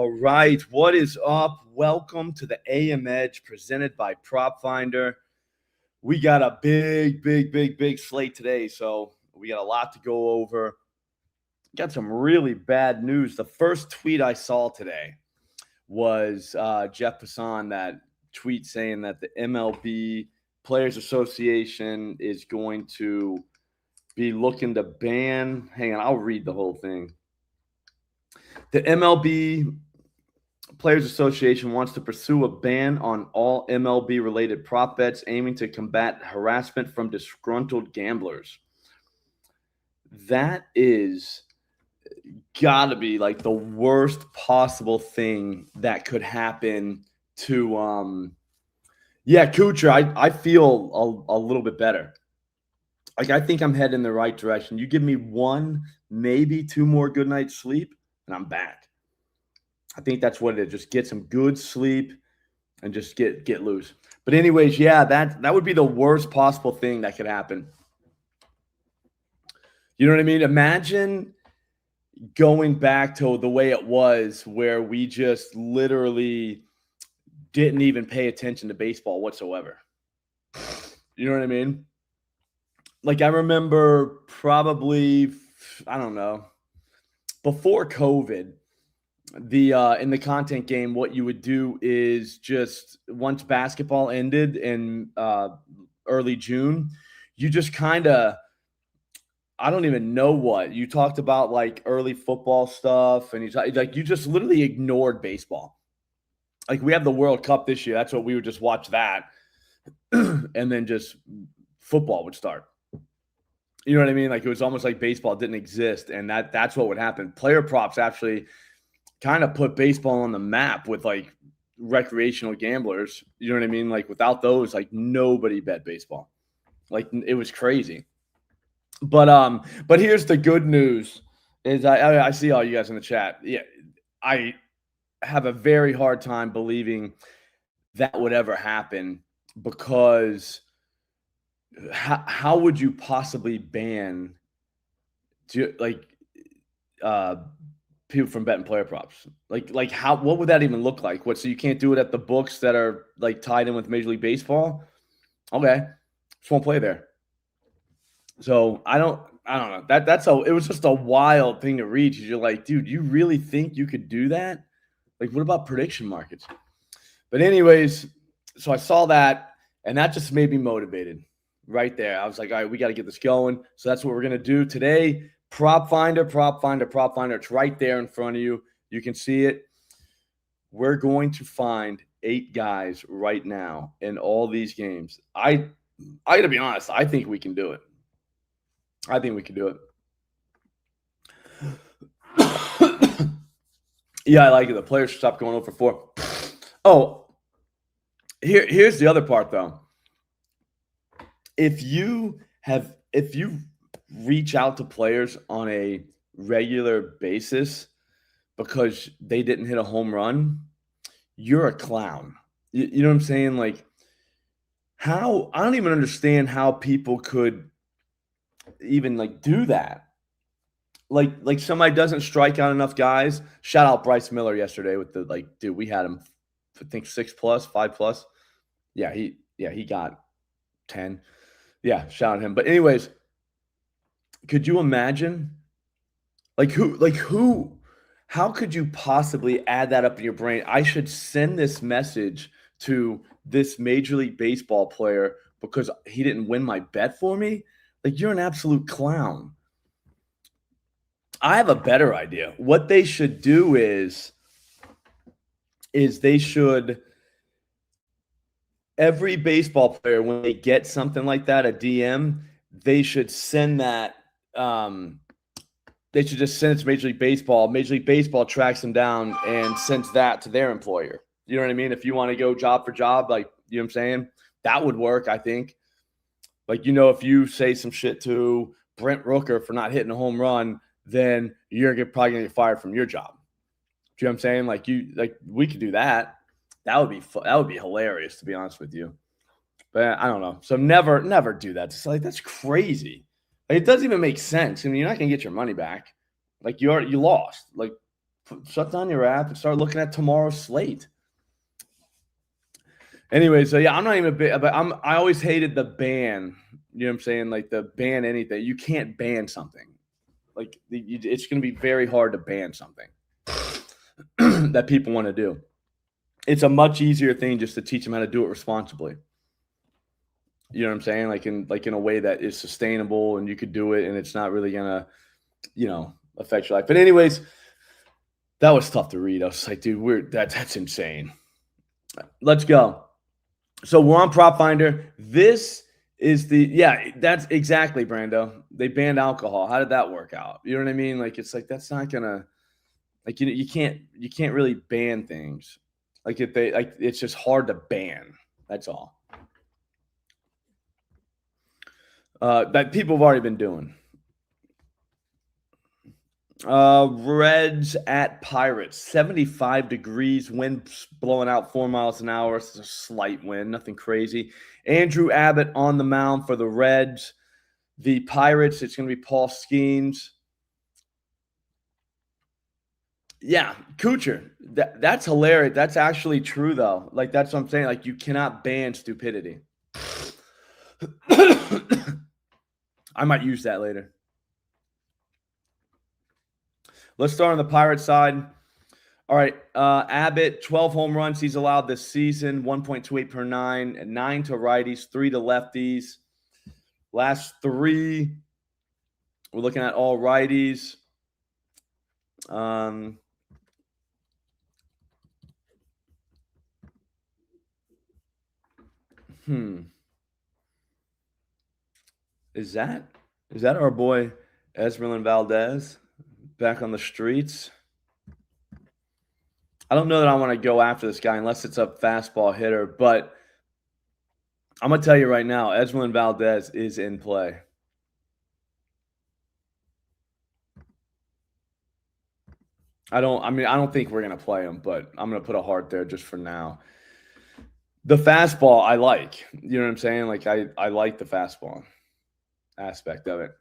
All right, what is up? Welcome to the AM Edge presented by Prop Finder. We got a big slate today, so we got a lot to go over. Got some really bad news. The first tweet I saw today was Jeff Passan, that tweet saying that the MLB Players Association is going to be looking to ban. Hang on, I'll read the whole thing. The MLB Players Association wants to pursue a ban on all MLB-related prop bets, aiming to combat harassment from disgruntled gamblers. That is gotta be like the worst possible thing that could happen to Kuchar. I feel a little bit better. Like, I think I'm heading in the right direction. You give me one, maybe two more good nights sleep, and I'm back. I think that's what it is. Just get some good sleep and just get loose. But anyways, yeah, that would be the worst possible thing that could happen. You know what I mean? Imagine going back to the way it was, where we just literally didn't even pay attention to baseball whatsoever. You know what I mean? Like, I remember probably, I don't know, before COVID, in the content game, what you would do is just once basketball ended in early June, you just kind of, I don't even know what you talked about, like early football stuff, and you just literally ignored baseball. Like, we have the World Cup this year. That's what we would just watch that, and then just football would start. You know what I mean? Like, it was almost like baseball didn't exist, and that's what would happen. Player props actually kind of put baseball on the map with like recreational gamblers. You know what I mean? Like, without those, like, nobody bet baseball. Like, it was crazy. But here's the good news is I see all you guys in the chat. Yeah, I have a very hard time believing that would ever happen, because how would you possibly ban people from betting player props? Like how, what would that even look like? What, so you can't do it at the books that are like tied in with Major League Baseball? Okay, just won't play there. So I don't know. It was just a wild thing to read. You're like, dude, you really think you could do that? Like, what about prediction markets? But anyways, so I saw that, and that just made me motivated right there. I was like, all right, we got to get this going. So that's what we're going to do today. Prop Finder. It's right there in front of you. You can see it. We're going to find 8 guys right now in all these games. I got to be honest. I think we can do it. Yeah, I like it. The players should stop going 0 for 4. Oh, here's the other part, though. If you reach out to players on a regular basis because they didn't hit a home run, you're a clown. You know what I'm saying? Like, how, I don't even understand how people could even like do that. Like somebody doesn't strike out enough guys. Shout out Bryce Miller yesterday with the, like, dude, we had him, I think 6+, 5+. Yeah, he got 10. Yeah, shout out him. But anyways, could you imagine? How could you possibly add that up in your brain? I should send this message to this Major League Baseball player because he didn't win my bet for me? Like, you're an absolute clown. I have a better idea. What they should do is they should, every baseball player, when they get something like that, a DM, they should send that. They should just send it to Major League Baseball. Major League Baseball tracks them down and sends that to their employer. You know what I mean? If you want to go job for job, like, you know what I'm saying? That would work, I think. Like, you know, if you say some shit to Brent Rooker for not hitting a home run, then you're probably going to get fired from your job. Do you know what I'm saying? Like we could do that. That would be hilarious, to be honest with you. But I don't know. So never do that. It's like, that's crazy. Like, it doesn't even make sense. I mean, you're not going to get your money back. Like, you lost. Like, Shut down your app and start looking at tomorrow's slate. Anyway, so yeah, I'm not even a bit, but I always hated the ban. You know what I'm saying? Like the ban anything. You can't ban something. Like it's going to be very hard to ban something that people want to do. It's a much easier thing just to teach them how to do it responsibly. You know what I'm saying? Like in a way that is sustainable and you could do it and it's not really gonna, affect your life. But anyways, that was tough to read. I was like, dude, that's insane. Let's go. So we're on Prop Finder. This is that's exactly, Brando. They banned alcohol. How did that work out? You know what I mean? Like it's like that's not gonna you can't really ban things. Like it's just hard to ban. That's all. That people have already been doing. Reds at Pirates, 75 degrees, wind blowing out 4 miles an hour. It's a slight wind, nothing crazy. Andrew Abbott on the mound for the Reds. The Pirates, it's going to be Paul Skeens. Yeah, Kuchar. That's hilarious. That's actually true, though. Like, that's what I'm saying. Like, you cannot ban stupidity. I might use that later. Let's start on the Pirates side. All right, Abbott, 12 home runs he's allowed this season, 1.28 per 9 to righties, 3 to lefties. Last 3, we're looking at all righties. Is that our boy Esmeralyn Valdez back on the streets? I don't know that I want to go after this guy unless it's a fastball hitter, but I'm going to tell you right now, Esmeralyn Valdez is in play. I don't think we're going to play him, but I'm going to put a heart there just for now. The fastball I like. You know what I'm saying? Like I like the fastball aspect of it.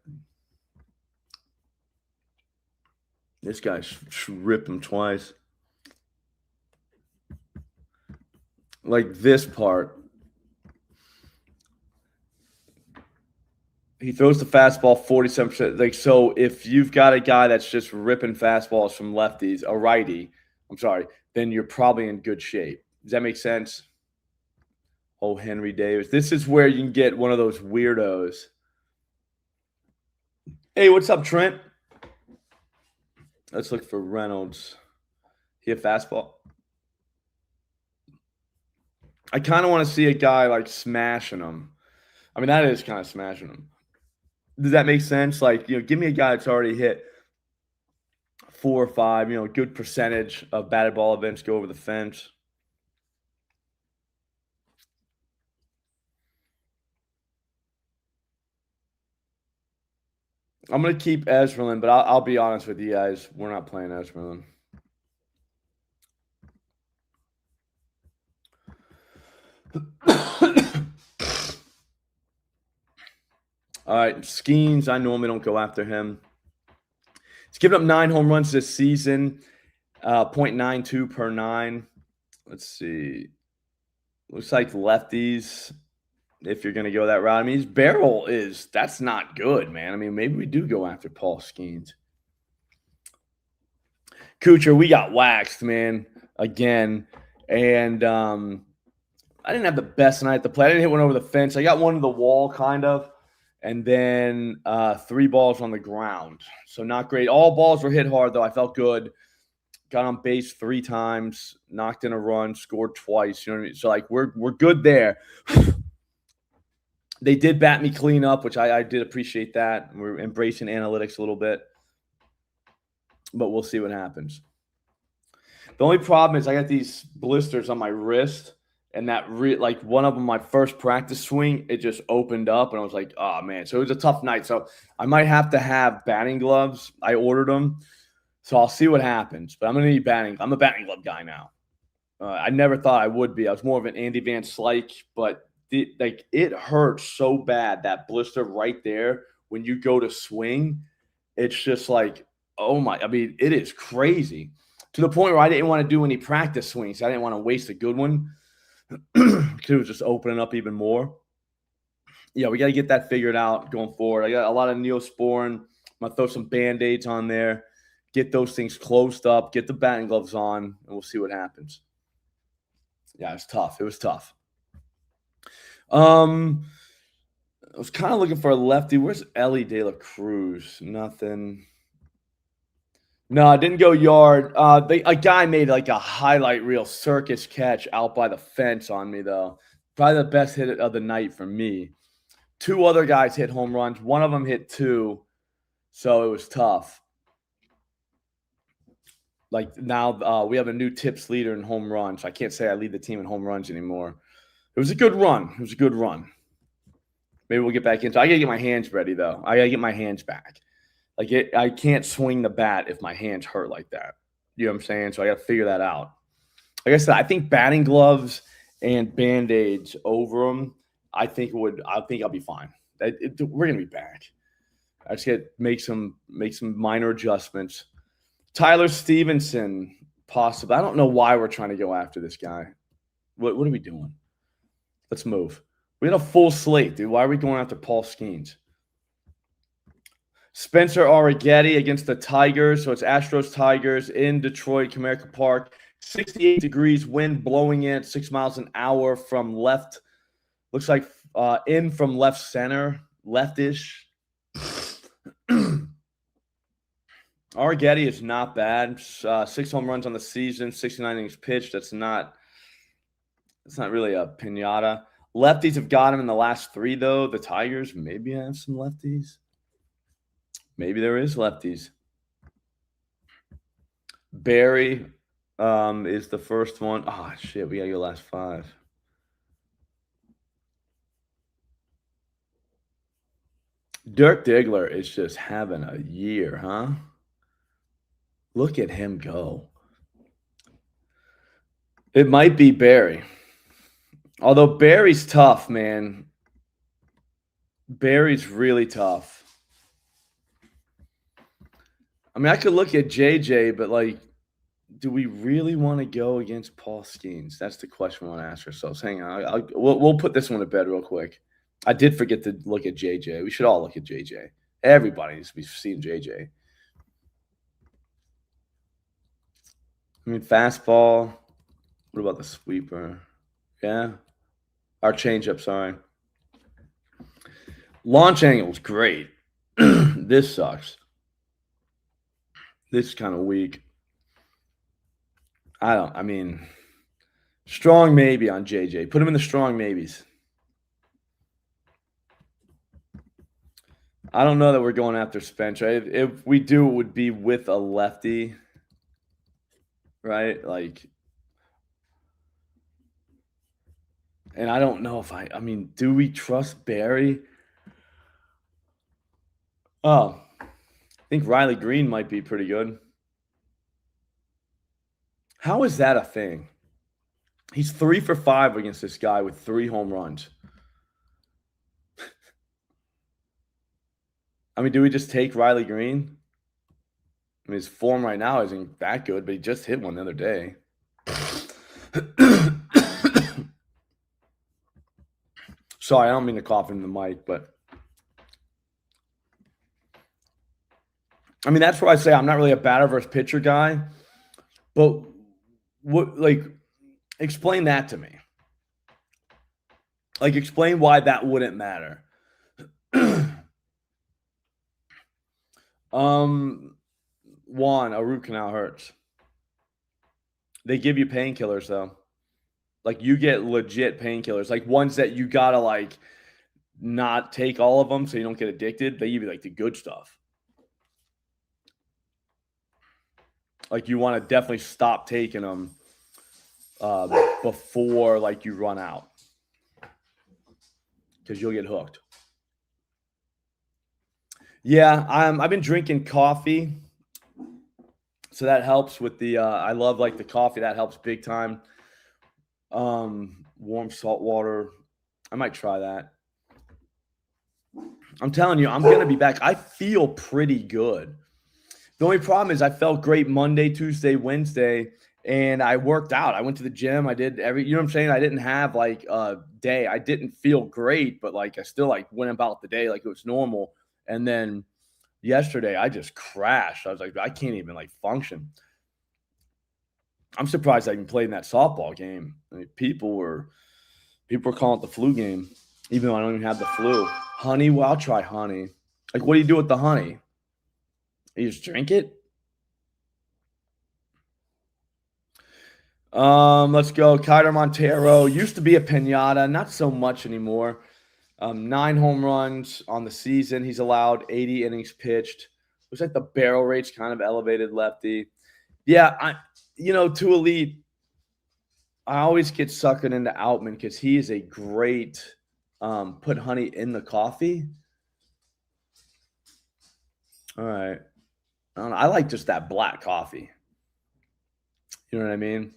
This guy ripped him twice. Like this part. He throws the fastball 47%. Like, so if you've got a guy that's just ripping fastballs from lefties, a righty, then you're probably in good shape. Does that make sense? Oh, Henry Davis. This is where you can get one of those weirdos. Hey, what's up, Trent? Let's look for Reynolds. He a fastball? I kind of want to see a guy like smashing him. I mean, that is kind of smashing him. Does that make sense? Like, give me a guy that's already hit 4 or 5, good percentage of batted ball events go over the fence. I'm going to keep Esmeralyn, but I'll be honest with you guys. We're not playing Esmeralyn. All right, Skeens, I normally don't go after him. He's given up 9 home runs this season, 0.92 per 9. Let's see. Looks like lefties, if you're going to go that route. I mean, his barrel that's not good, man. I mean, maybe we do go after Paul Skeens. Kuchar, we got waxed, man, again. And I didn't have the best night to play. I didn't hit one over the fence. I got one to the wall, kind of. And then 3 balls on the ground. So not great. All balls were hit hard, though. I felt good. Got on base 3 times, knocked in a run, scored twice. You know what I mean? So, like, we're good there. They did bat me clean up, which I did appreciate that. We're embracing analytics a little bit. But we'll see what happens. The only problem is I got these blisters on my wrist. And that like one of them, my first practice swing, it just opened up, and I was like, "Oh man!" So it was a tough night. So I might have to have batting gloves. I ordered them, so I'll see what happens. But I'm gonna need batting. I'm a batting glove guy now. I never thought I would be. I was more of an Andy Van Slyke, but it hurts so bad, that blister right there when you go to swing. It's just like, oh my! I mean, it is crazy. to the point where I didn't want to do any practice swings. I didn't want to waste a good one because it was just opening up even more. Yeah, we got to get that figured out going forward. I got a lot of Neosporin. I'm going to throw some Band-Aids on there, get those things closed up, get the batting gloves on, and we'll see what happens. Yeah, it's tough. It was tough. I was kind of looking for a lefty. Where's Ellie De La Cruz? Nothing. No, I didn't go yard. A guy made like a highlight reel circus catch out by the fence on me, though. Probably the best hit of the night for me. 2 other guys hit home runs. One of them hit 2, so it was tough. Like now we have a new tips leader in home runs. I can't say I lead the team in home runs anymore. It was a good run. It was a good run. Maybe we'll get back into it. I got to get my hands ready, though. I got to get my hands back. I can't swing the bat if my hands hurt like that. You know what I'm saying? So I got to figure that out. Like I said, I think batting gloves and Band-Aids over them, I think I'll be fine. We're going to be back. I just got to make some minor adjustments. Tyler Stevenson, possibly. I don't know why we're trying to go after this guy. What are we doing? Let's move. We had a full slate, dude. Why are we going after Paul Skeens? Spencer Arrighetti against the Tigers. So it's Astros-Tigers in Detroit, Comerica Park. 68 degrees, wind blowing in at 6 miles an hour from left. Looks like in from left center, leftish. Arrighetti is not bad. 6 home runs on the season, 69 innings pitched. That's not really a pinata. Lefties have got him in the last 3, though. The Tigers maybe have some lefties. Maybe there is lefties. Barry is the first one. Oh, shit. We got your last 5. Dirk Diggler is just having a year, huh? Look at him go. It might be Barry. Although Barry's tough, man. Barry's really tough. I mean, I could look at JJ, but, like, do we really want to go against Paul Skeens? That's the question we want to ask ourselves. Hang on. We'll put this one to bed real quick. I did forget to look at JJ. We should all look at JJ. Everybody needs to be seeing JJ. I mean, fastball. What about the sweeper? Yeah. Our changeup, sorry. Launch angle was great. This sucks. This is kind of weak. I mean, strong maybe on JJ. Put him in the strong maybes. I don't know that we're going after Spencer. If we do, it would be with a lefty, right? Like, and I don't know if I mean, do we trust Barry? Oh, I think Riley Green might be pretty good. How is that a thing? He's 3 for 5 against this guy with 3 home runs. I mean, do we just take Riley Green? I mean, his form right now isn't that good, but he just hit one the other day. Sorry, I don't mean to cough into the mic, but I mean, that's where I say I'm not really a batter versus pitcher guy. But explain that to me. Like, explain why that wouldn't matter. Juan, a root canal hurts. They give you painkillers, though. Like, you get legit painkillers. Like, ones that you gotta, like, not take all of them so you don't get addicted. They give you, like, the good stuff. Like, you want to definitely stop taking them before, like, you run out. Because you'll get hooked. Yeah, I've been drinking coffee. So that helps with the I love, like, the coffee. That helps big time. Warm salt water. I might try that. I'm telling you, I'm going to be back. I feel pretty good. The only problem is I felt great Monday, Tuesday, Wednesday, and I worked out. I went to the gym. I did you know what I'm saying? I didn't have like a day. I didn't feel great, but like I still like went about the day like it was normal. And then yesterday I just crashed. I was like, I can't even like function. I'm surprised I even played in that softball game. I mean, people were calling it the flu game, even though I don't even have the flu. Honey, well, I'll try honey. Like, what do you do with the honey? You just drink it? Let's go. Kyler Montero used to be a pinata, not so much anymore. 9 home runs on the season. He's allowed 80 innings pitched. Looks like the barrel rate's kind of elevated, lefty. Yeah, to elite, I always get suckered into Outman because he is a great put honey in the coffee. All right. I don't know. I like just that black coffee. You know what I mean?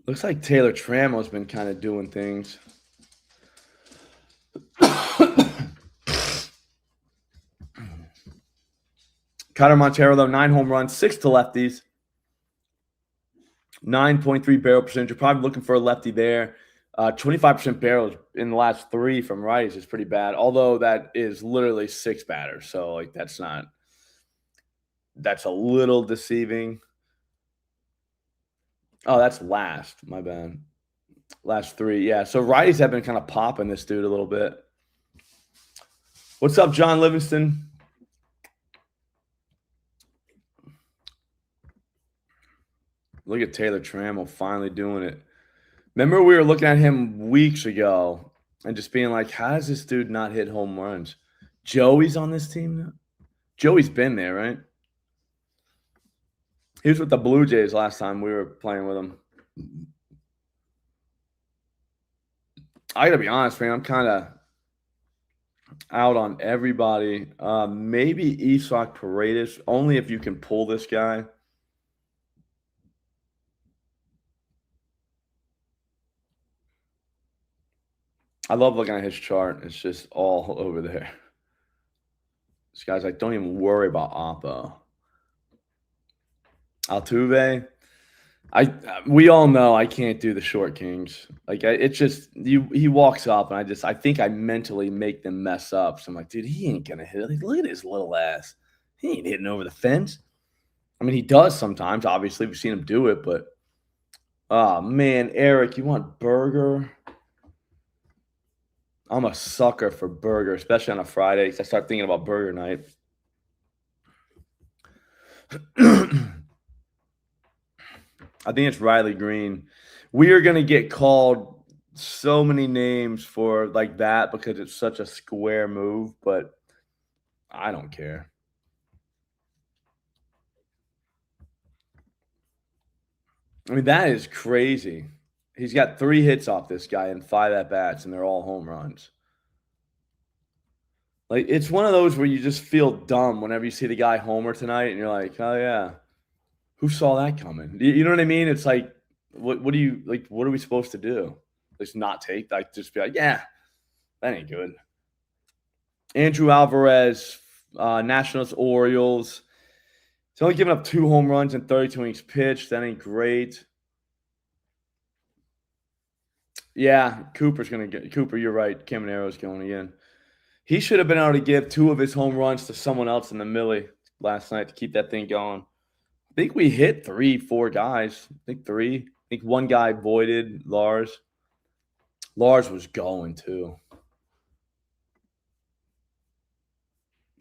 Looks like Taylor Trammell's been kind of doing things. Kyler Montero, though, 9 home runs, 6 to lefties, 9.3 barrel percentage. You're probably looking for a lefty there. 25% barrels in the last 3 from righties is pretty bad, although that is literally 6 batters. So, like, that's a little deceiving. Oh, that's last. My bad. Last 3. Yeah. So, righties have been kind of popping this dude a little bit. What's up, John Livingston? Look at Taylor Trammell finally doing it. Remember we were looking at him weeks ago and just being like, how does this dude not hit home runs? Joey's on this team now? Joey's been there, right? He was with the Blue Jays last time we were playing with him. I gotta be honest, man. I'm kind of out on everybody. Maybe Isak Paredes, only if you can pull this guy. I love looking at his chart. It's just all over there. This guy's like, don't even worry about Oppo. Altuve. We all know I can't do the short kings. Like it's just he walks up and I think I mentally make them mess up. So I'm like, dude, he ain't gonna hit it. Like, look at his little ass. He ain't hitting over the fence. I mean, he does sometimes. Obviously, we've seen him do it, but oh man, Eric, you want burger? I'm a sucker for burger, especially on a Friday. Because I start thinking about burger night. I think it's Riley Green. We are going to get called so many names for like that because it's such a square move, but I don't care. I mean, that is crazy. He's got 3 hits off this guy and 5 at-bats, and they're all home runs. Like, it's one of those where you just feel dumb whenever you see the guy homer tonight, and you're like, oh, yeah. Who saw that coming? You know what I mean? It's like, what do you like? What are we supposed to do? Just not take, like, just be like, yeah, that ain't good. Andrew Alvarez, Nationals, Orioles. He's only given up 2 home runs and 32 innings pitched. That ain't great. Yeah, Cooper. You're right. Camaro's going again. He should have been able to give 2 of his home runs to someone else in the Millie last night to keep that thing going. I think we hit 3, 4 guys. I think 3. I think 1 guy voided, Lars. Lars was going too.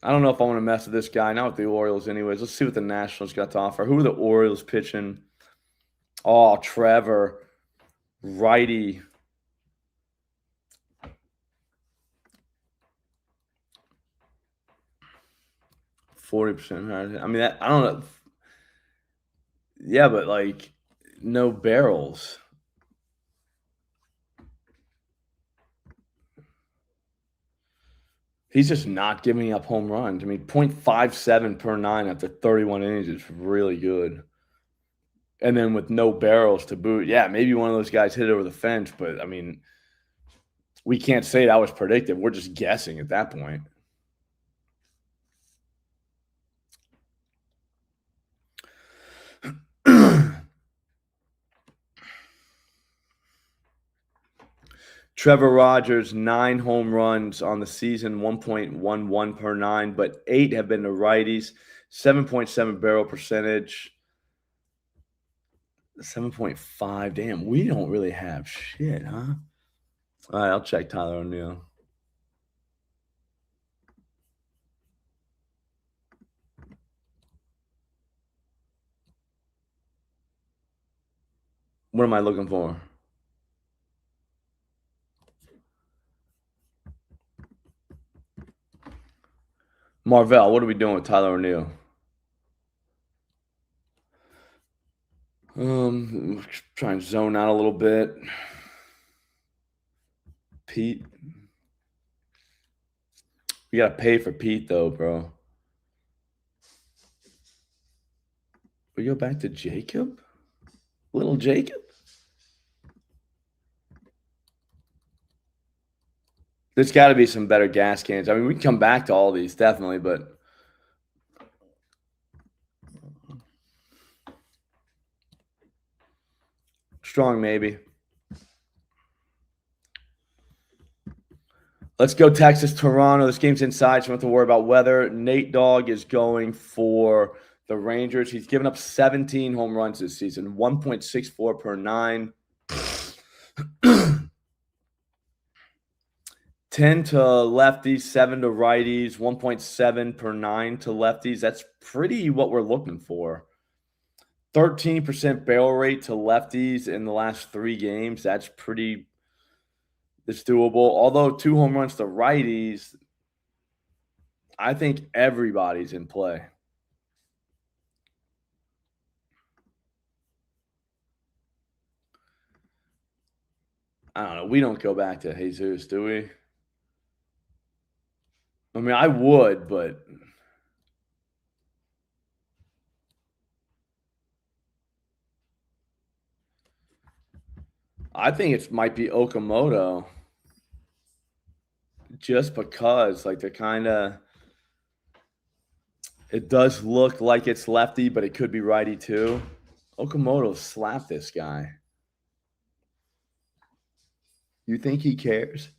I don't know if I want to mess with this guy. Not with the Orioles anyways. Let's see what the Nationals got to offer. Who are the Orioles pitching? Oh, Trevor. Righty. %. I mean, I don't know. Yeah, but like no barrels. He's just not giving up home runs. I mean, .57 per 9 after 31 innings is really good. And then with no barrels to boot, yeah, maybe one of those guys hit it over the fence, but I mean, we can't say that was predictive. We're just guessing at that point. Trevor Rogers, 9 home runs on the season, 1.11 per 9, but 8 have been to righties, 7.7 barrel percentage, 7.5. Damn, we don't really have shit, huh? All right, I'll check Tyler O'Neill. What am I looking for? Marvell, what are we doing with Tyler O'Neill? Try and zone out a little bit. Pete. We gotta pay for Pete though, bro. We go back to Jacob? Little Jacob? There's got to be some better gas cans. I mean, we can come back to all these, definitely, but strong maybe. Let's go Texas, Toronto. This game's inside, so we don't have to worry about weather. Nate Dogg is going for the Rangers. He's given up 17 home runs this season, 1.64 per 9. 10 to lefties, 7 to righties, 1.7 per 9 to lefties. That's pretty what we're looking for. 13% barrel rate to lefties in the last 3 games. That's pretty it's doable. Although 2 home runs to righties, I think everybody's in play. I don't know. We don't go back to Jesus, do we? I mean, I would, but I think it might be Okamoto. Just because, like, they're kind of it does look like it's lefty, but it could be righty too. Okamoto slapped this guy. You think he cares?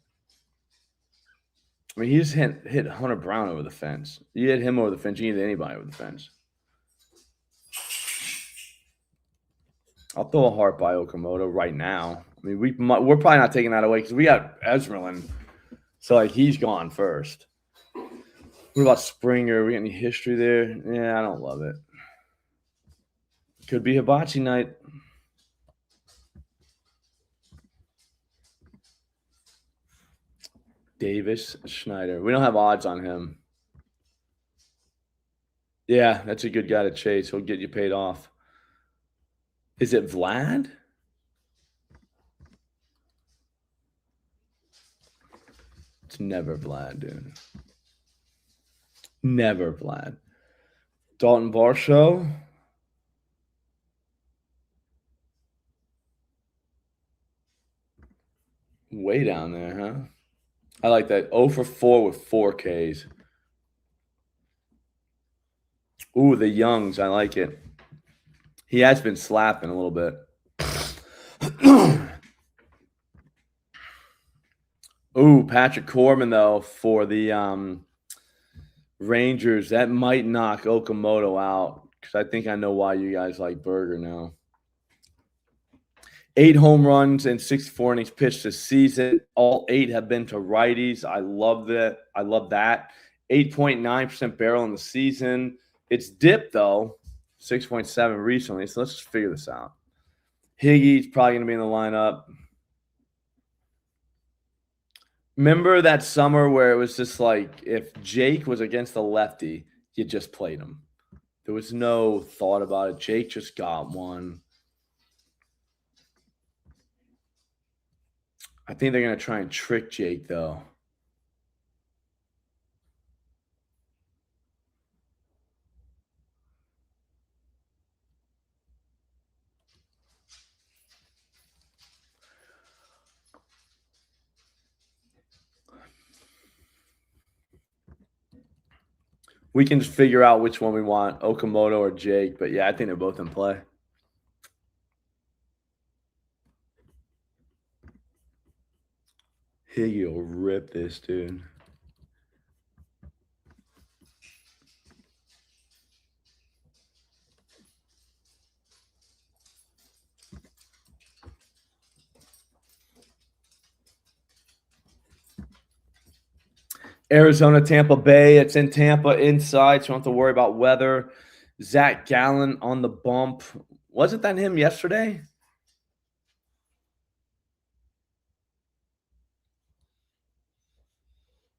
I mean, he just hit Hunter Brown over the fence. You hit him over the fence, you hit anybody over the fence. I'll throw a heart by Okamoto right now. I mean, we're probably not taking that away because we got Esmerlin. So, like, he's gone first. What about Springer? We got any history there? Yeah, I don't love it. Could be hibachi night. Davis Schneider. We don't have odds on him. Yeah, that's a good guy to chase. He'll get you paid off. Is it Vlad? It's never Vlad, dude. Never Vlad. Dalton Varsho. Way down there, huh? I like that. 0 for 4 with 4 Ks. Ooh, the Youngs. I like it. He has been slapping a little bit. Ooh, Patrick Corbin, though, for the Rangers. That might knock Okamoto out because I think I know why you guys like Berger now. 8 home runs and 64 innings pitched this season. All 8 have been to righties. I love that. 8.9% barrel in the season. It's dipped, though, 6.7 recently. So let's just figure this out. Higgy's probably going to be in the lineup. Remember that summer where it was just like if Jake was against a lefty, you just played him. There was no thought about it. Jake just got one. I think they're going to try and trick Jake, though. We can just figure out which one we want, Okamoto or Jake. But yeah, I think they're both in play. Higgy will rip this, dude. Arizona, Tampa Bay. It's in Tampa inside, so you don't have to worry about weather. Zach Gallen on the bump. Wasn't that him yesterday?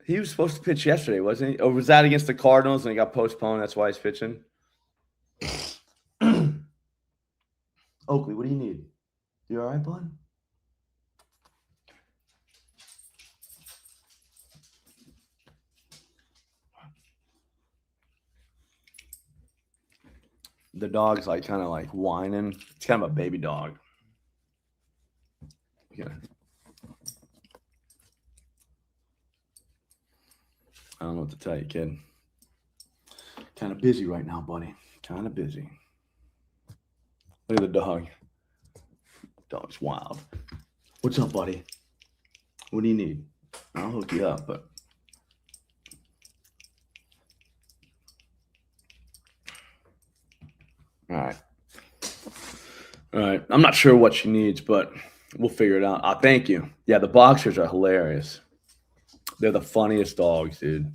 He was supposed to pitch yesterday, wasn't he? Or was that against the Cardinals and he got postponed? That's why he's pitching. Oakley, what do you need? You all right, bud? The dog's like kind of like whining. It's kind of a baby dog. Yeah. I don't know what to tell you, kid. Kind of busy right now, buddy. Kind of busy. Look at the dog. Dog's wild. What's up, buddy? What do you need? I'll hook you up, but all right. All right. I'm not sure what she needs, but we'll figure it out. Thank you. Yeah, the boxers are hilarious. They're the funniest dogs, dude.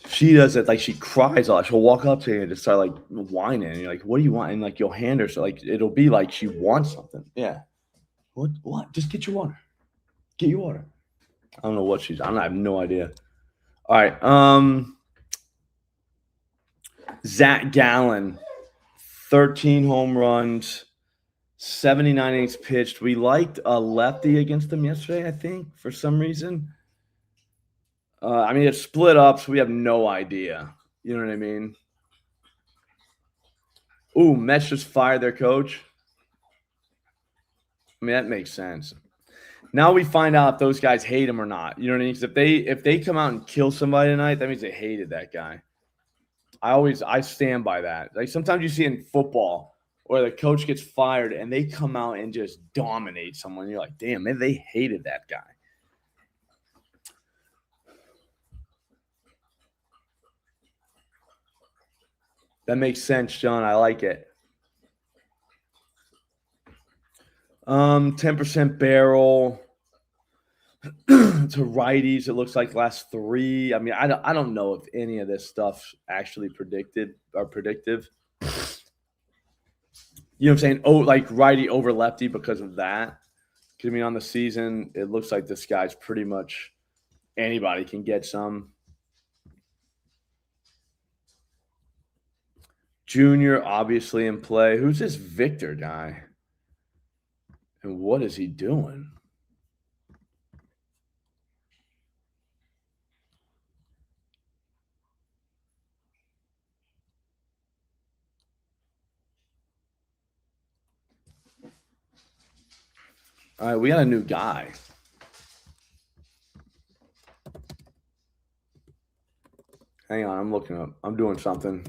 She does it like she cries a lot. She'll walk up to you and just start like whining. And you're like, what do you want? And like you'll hand her so like it'll be like she wants something. Yeah. What? Just get your water. Get your water. I don't know what she's I have no idea. All right. Zach Gallen, 13 home runs, 79 innings pitched. We liked a lefty against him yesterday, I think, for some reason. I mean, it's split up, so we have no idea. You know what I mean? Ooh, Mets just fired their coach. I mean, that makes sense. Now we find out if those guys hate him or not. You know what I mean? Because if they come out and kill somebody tonight, that means they hated that guy. I stand by that. Like sometimes you see in football where the coach gets fired and they come out and just dominate someone. You're like, damn, man, they hated that guy. That makes sense, John. I like it. 10% barrel to righties. It looks like last 3. I mean, I don't know if any of this stuff's actually predicted or predictive. You know what I'm saying? Oh, like righty over lefty because of that. Because I mean, on the season, it looks like this guy's pretty much anybody can get some. Junior, obviously in play. Who's this Victor guy? And what is he doing? All right, we got a new guy. Hang on, I'm looking up. I'm doing something.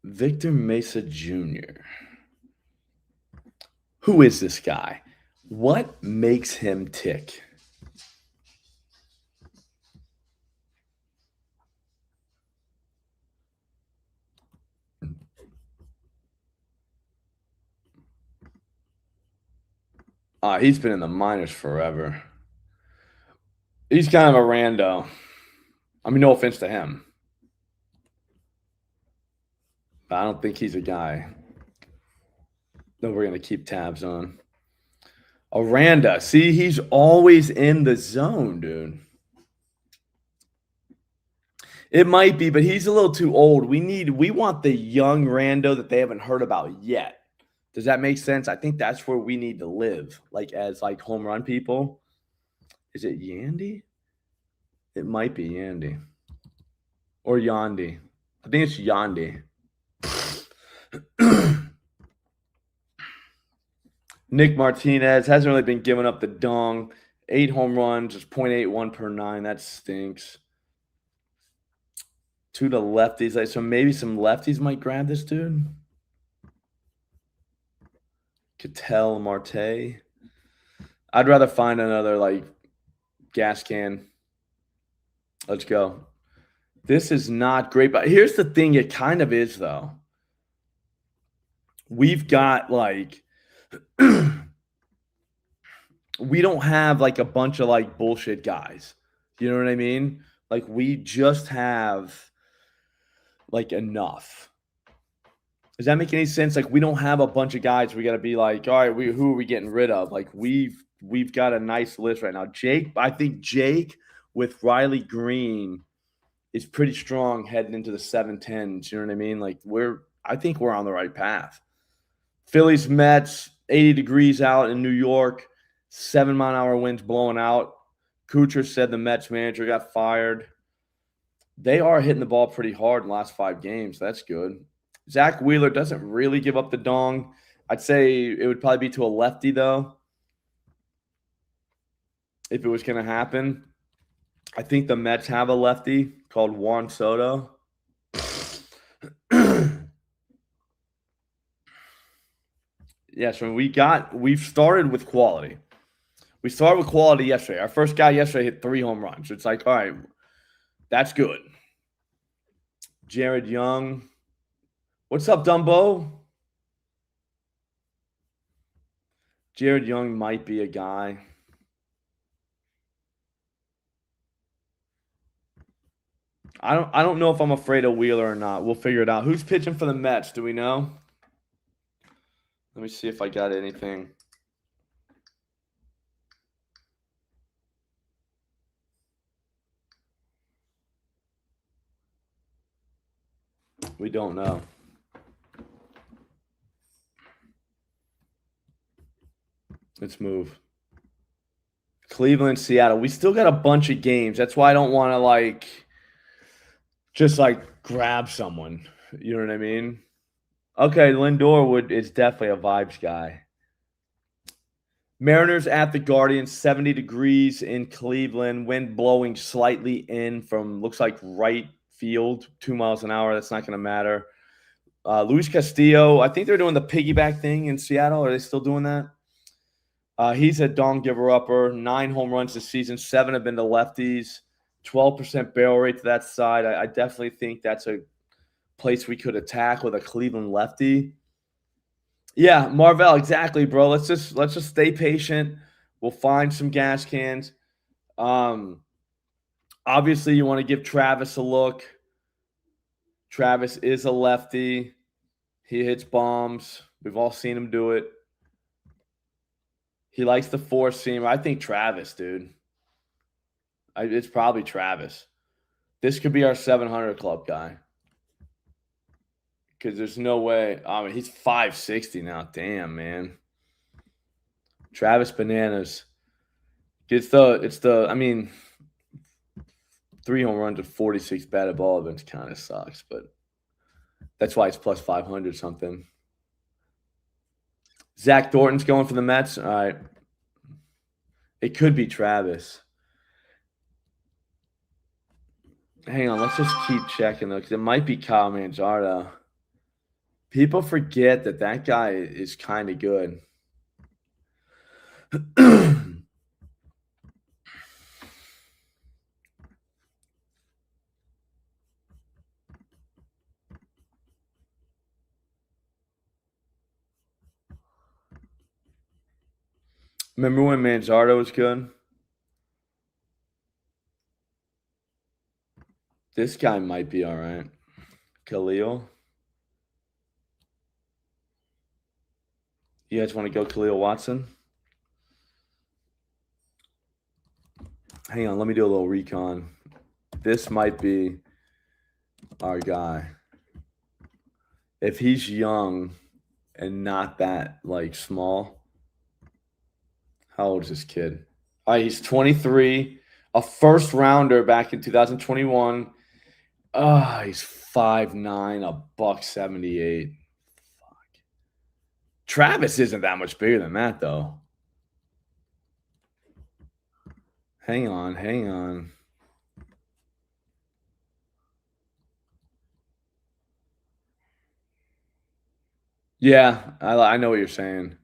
Victor Mesa Jr. Who is this guy? What makes him tick? He's been in the minors forever. He's kind of a rando. I mean, no offense to him. But I don't think he's a guy that we're going to keep tabs on. Aranda. See, he's always in the zone, dude. It might be, but he's a little too old. We want the young rando that they haven't heard about yet. Does that make sense? I think that's where we need to live, like as like home run people. Is it Yandy? It might be Yandy or Yandy. I think it's Yandy. Nick Martinez hasn't really been giving up the dong. 8 home runs, just .81 per 9. That stinks. 2 to lefties. So maybe some lefties might grab this dude. Ketel Marte. I'd rather find another like gas can. Let's go. This is not great, but here's the thing. It kind of is though. We've got like we don't have like a bunch of like bullshit guys. You know what I mean? Like we just have like enough. Does that make any sense? Like we don't have a bunch of guys we got to be like, all right, who are we getting rid of? Like we've got a nice list right now. I think Jake with Riley Green is pretty strong heading into the 7-10s. You know what I mean? Like I think we're on the right path. Phillies, Mets, 80 degrees out in New York, 7-mile-an-hour winds blowing out. Kuchar said the Mets manager got fired. They are hitting the ball pretty hard in the last 5 games. That's good. Zach Wheeler doesn't really give up the dong. I'd say it would probably be to a lefty, though, if it was going to happen. I think the Mets have a lefty called Juan Soto. Yeah, so we've started with quality. We started with quality yesterday. Our first guy yesterday hit 3 home runs. It's like, all right, that's good. Jared Young. What's up, Dumbo? Jared Young might be a guy. I don't know if I'm afraid of Wheeler or not. We'll figure it out. Who's pitching for the Mets? Do we know? Let me see if I got anything. We don't know. Let's move. Cleveland, Seattle. We still got a bunch of games. That's why I don't want to just grab someone. You know what I mean? Okay, Lindor is definitely a vibes guy. Mariners at the Guardians, 70 degrees in Cleveland. Wind blowing slightly in from, looks like right field, 2 miles an hour. That's not going to matter. Luis Castillo, I think they're doing the piggyback thing in Seattle. Are they still doing that? He's a dong giver-upper. 9 home runs this season. 7 have been to lefties. 12% barrel rate to that side. I definitely think that's a place we could attack with a Cleveland lefty. Yeah, Marvell, exactly, bro. Let's just stay patient. We'll find some gas cans. Obviously, you want to give Travis a look. Travis is a lefty. He hits bombs. We've all seen him do it. He likes the 4-seamer. I think Travis, dude. It's probably Travis. This could be our 700 club guy. Because there's no way. I mean, he's 560 now. Damn, man. Travis Bananas. It's the 3 home runs of 46 batted ball events kind of sucks, but that's why it's plus 500 something. Zach Thornton's going for the Mets. All right. It could be Travis. Hang on. Let's just keep checking, though, because it might be Kyle Manzardo. People forget that guy is kind of good. Remember when Manzardo was good? This guy might be all right. Khalil. You guys want to go Khalil Watson? Hang on, let me do a little recon. This might be our guy. If he's young and not that small. How old is this kid? All right, he's 23. A first rounder back in 2021. He's 5'9", a buck 78. Travis isn't that much bigger than that, though. Hang on, hang on. Yeah, I know what you're saying.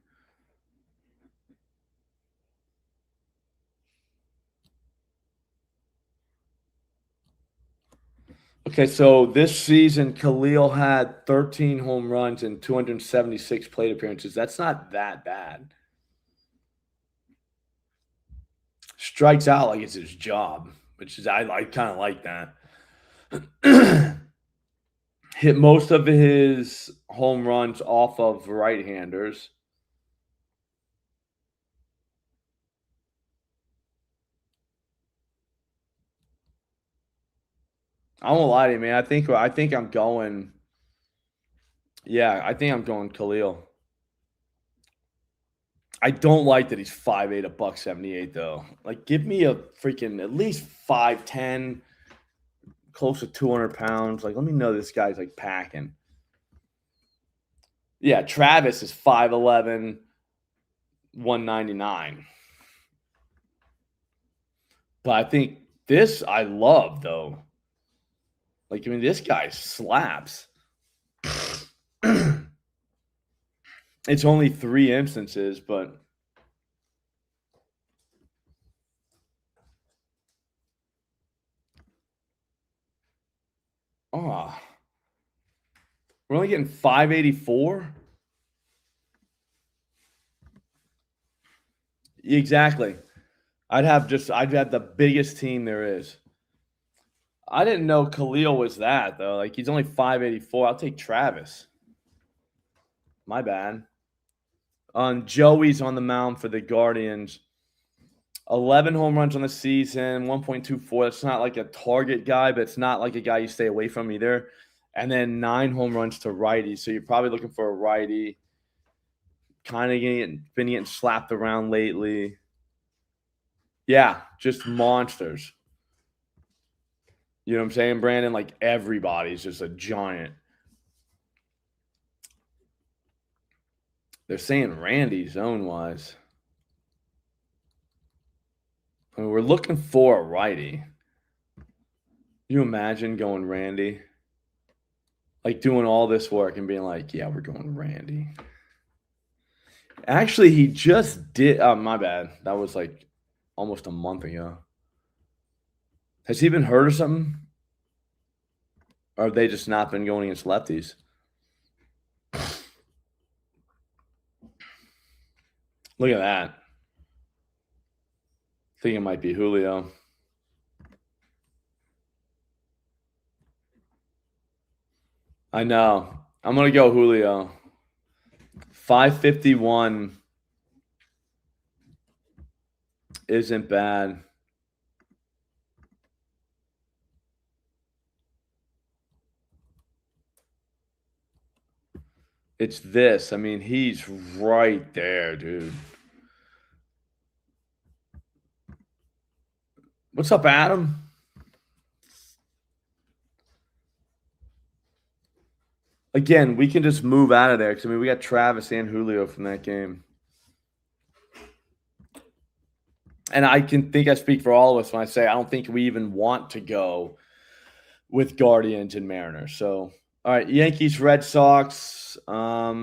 Okay, so this season, Khalil had 13 home runs and 276 plate appearances. That's not that bad. Strikes out like it's his job, which is I kind of like that. Hit most of his home runs off of right-handers. I won't lie to you, man. I think I'm going. Yeah, I think I'm going Khalil. I don't like that he's 5'8", a buck 78 though. Like, give me a freaking at least 5'10", close to 200 pounds. Like, let me know this guy's like packing. Yeah, Travis is 5'11", 199. But I think this I love though. Like, I mean, this guy slaps. It's only 3 instances, but oh, we're only getting 584. Exactly. I'd have the biggest team there is. I didn't know Khalil was that though. Like, he's only 584. I'll take Travis. My bad. Joey's on the mound for the Guardians. 11 home runs on the season, 1.24. That's not like a target guy, but it's not like a guy you stay away from either. And then 9 home runs to righties. So you're probably looking for a righty. Kind of been getting slapped around lately. Yeah, just monsters. You know what I'm saying, Brandon? Like, everybody's just a giant. They're saying Randy zone-wise. I mean, we're looking for a righty. You imagine going Randy? Like, doing all this work and being like, yeah, we're going Randy. Actually, he just did. Oh, my bad. That was like almost a month ago. Has he been hurt or something? Or have they just not been going against lefties? Look at that. I think it might be Julio. I know. I'm going to go Julio. 551 isn't bad. It's this. I mean, he's right there, dude. What's up, Adam? Again, we can just move out of there because, I mean, we got Travis and Julio from that game. And I can think I speak for all of us when I say I don't think we even want to go with Guardians and Mariners. So, all right, Yankees, Red Sox. All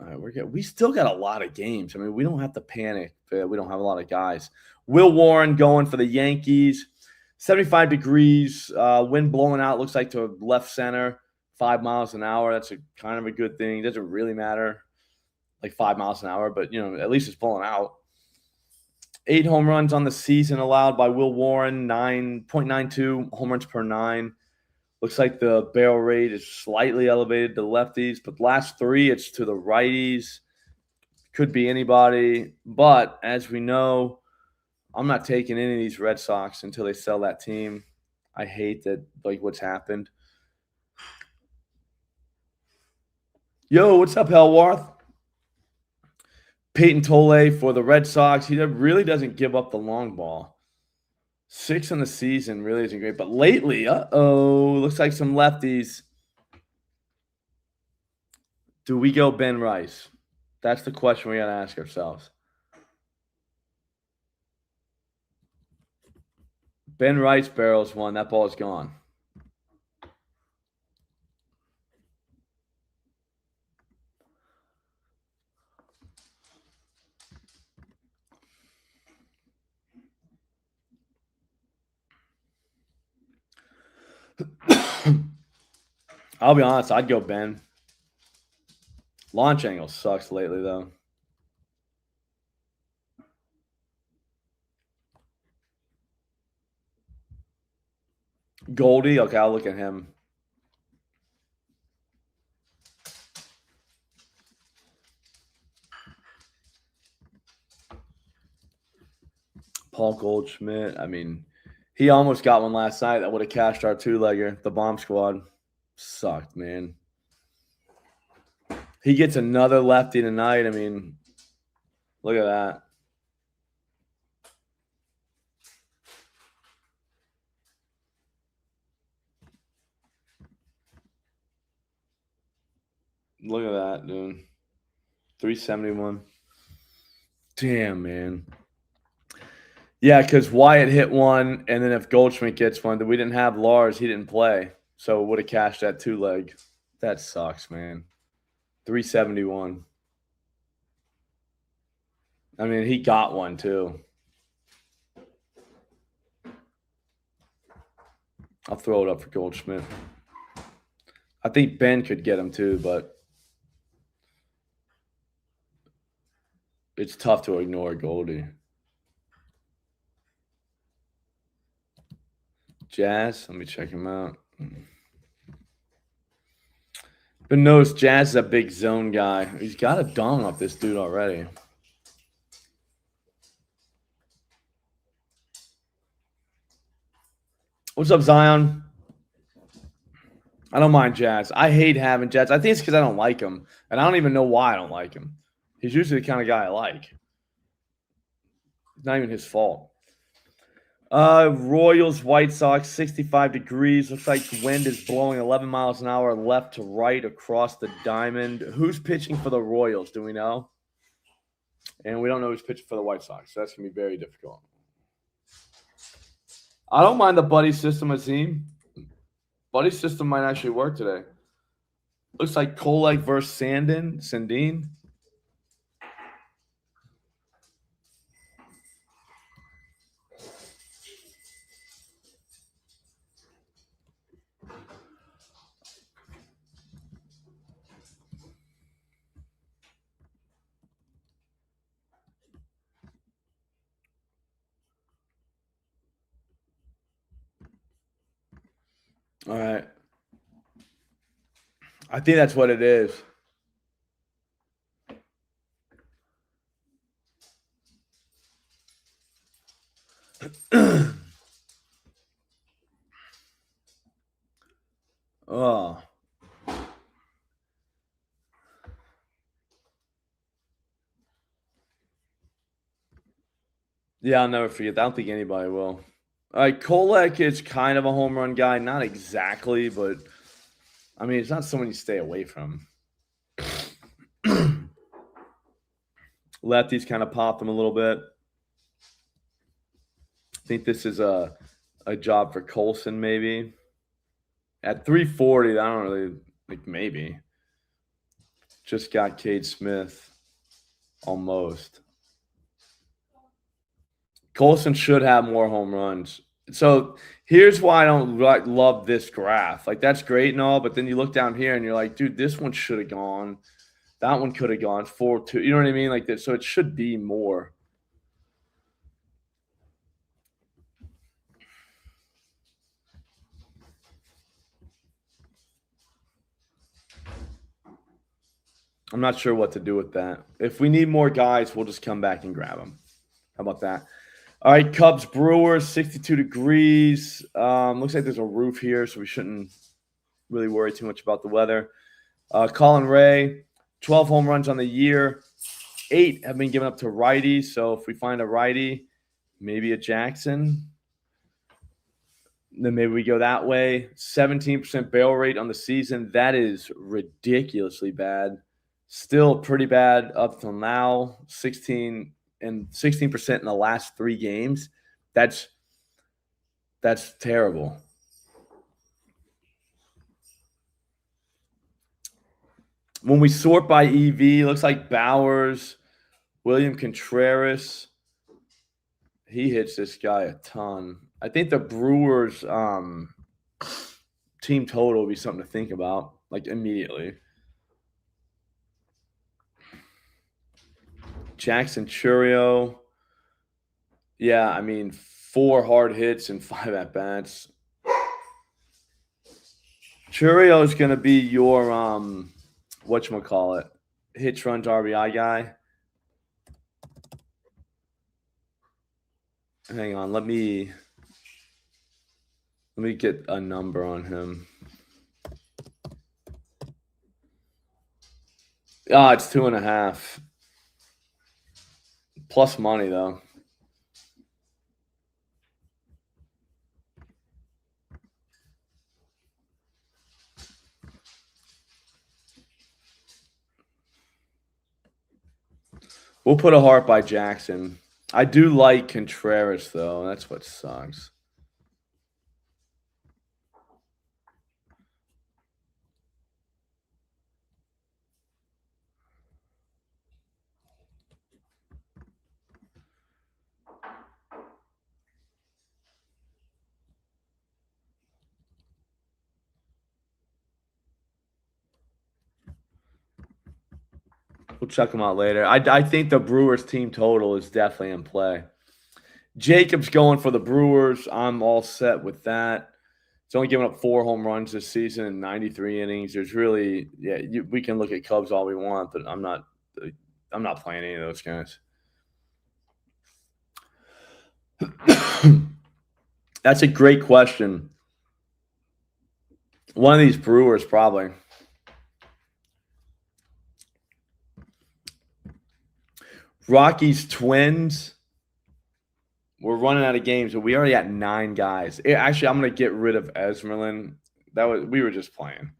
right, we still got a lot of games. I mean, we don't have to panic. We don't have a lot of guys. Will Warren going for the Yankees. 75 degrees, wind blowing out, looks like to left center, 5 miles an hour. That's kind of a good thing. It doesn't really matter, like 5 miles an hour, but, at least it's blowing out. 8 home runs on the season allowed by Will Warren, 9.92 home runs per 9. Looks like the barrel rate is slightly elevated to lefties, but the last 3, it's to the righties. Could be anybody, but as we know, I'm not taking any of these Red Sox until they sell that team. I hate that, like, what's happened. Yo, what's up, Hellwarth? Peyton Tolle for the Red Sox. He really doesn't give up the long ball. 6 in the season really isn't great, but lately, looks like some lefties. Do we go Ben Rice? That's the question we gotta ask ourselves. Ben Rice barrels one. That ball is gone. I'll be honest, I'd go Ben. Launch angle sucks lately, though. Goldie, okay, I'll look at him. Paul Goldschmidt, I mean, he almost got one last night that would have cashed our two-legger. The bomb squad sucked, man. He gets another lefty tonight. I mean, look at that. Look at that, dude. 371. Damn, man. Yeah, because Wyatt hit one, and then if Goldschmidt gets one, we didn't have Lars. He didn't play. So would have cashed that two-leg. That sucks, man. 371. I mean, he got one, too. I'll throw it up for Goldschmidt. I think Ben could get him, too, but it's tough to ignore Goldie. Jazz, let me check him out. But notice Jazz is a big zone guy. He's got a dong off this dude already. What's up, Zion? I don't mind Jazz. I hate having Jazz. I think it's because I don't like him. And I don't even know why I don't like him. He's usually the kind of guy I like. It's not even his fault. Royals, White Sox, 65 degrees. Looks like the wind is blowing 11 miles an hour left to right across the diamond. Who's pitching for the Royals? Do we know? And we don't know who's pitching for the White Sox. So that's going to be very difficult. I don't mind the buddy system, Azim. Buddy system might actually work today. Looks like Kolek versus Sandin. All right. I think that's what it is. Oh. Yeah, I'll never forget. I don't think anybody will. All right, Kolek is kind of a home run guy. Not exactly, but I mean, it's not someone you stay away from. Lefties kind of popped him a little bit. I think this is a job for Colson, maybe. At 340, I don't really like maybe. Just got Cade Smith. Almost. Colson should have more home runs. So here's why I don't love this graph. Like, that's great and all, but then you look down here and you're like, dude, this one should have gone. That one could have gone 4-2. You know what I mean? Like that. So it should be more. I'm not sure what to do with that. If we need more guys, we'll just come back and grab them. How about that? All right, Cubs Brewers, 62 degrees. Looks like there's a roof here, so we shouldn't really worry too much about the weather. Colin Ray, 12 home runs on the year. 8 have been given up to righties. So if we find a righty, maybe a Jackson. Then maybe we go that way. 17% barrel rate on the season. That is ridiculously bad. Still pretty bad up till now. 16% in the last 3 games. That's terrible. When we sort by EV, looks like Bowers, William Contreras. He hits this guy a ton. I think the Brewers team total will be something to think about, like immediately. Jackson Churio. Yeah, I mean, 4 hard hits and 5 at-bats. Churio is going to be your whatchamacallit, hits, runs, RBI guy. Hang on, let me get a number on him. It's 2.5. Plus money, though. We'll put a heart by Jackson. I do like Contreras, though. That's what sucks. We'll check them out later. I think the Brewers team total is definitely in play. Jacob's going for the Brewers. I'm all set with that. He's only given up 4 home runs this season in 93 innings. There's really, we can look at Cubs all we want, but I'm not playing any of those guys. That's a great question. One of these Brewers, probably. Rockies, Twins. We're running out of games, but we already got 9 guys. Actually, I'm going to get rid of Esmerlin. We were just playing.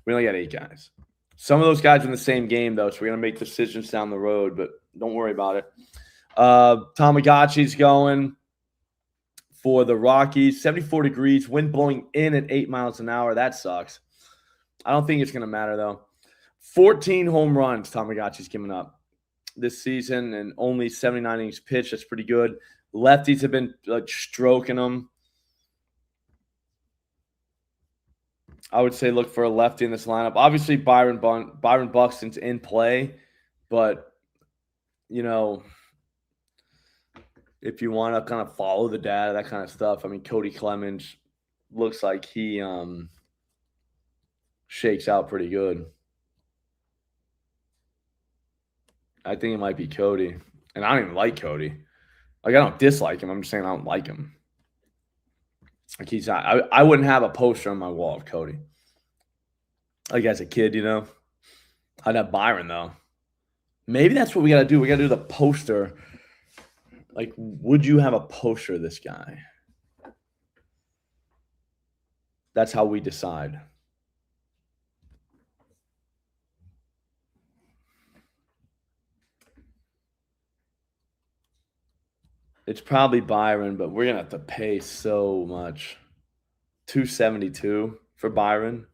We only got 8 guys. Some of those guys are in the same game, though, so we're going to make decisions down the road, but don't worry about it. Tamagotchi's going for the Rockies. 74 degrees, wind blowing in at 8 miles an hour. That sucks. I don't think it's going to matter, though. 14 home runs Tamagotchi's given up this season and only 79 innings pitched. That's pretty good. Lefties have been stroking them. I would say look for a lefty in this lineup. Obviously, Byron Buxton's in play, but, if you want to kind of follow the data, that kind of stuff, I mean, Cody Clemens looks like he shakes out pretty good. I think it might be Cody. And I don't even like Cody. Like, I don't dislike him. I'm just saying I don't like him. Like, he's not. I wouldn't have a poster on my wall of Cody. Like, as a kid, I'd have Byron, though. Maybe that's what we got to do. We got to do the poster. Like, would you have a poster of this guy? That's how we decide. It's probably Byron, but we're going to have to pay so much. $272 for Byron.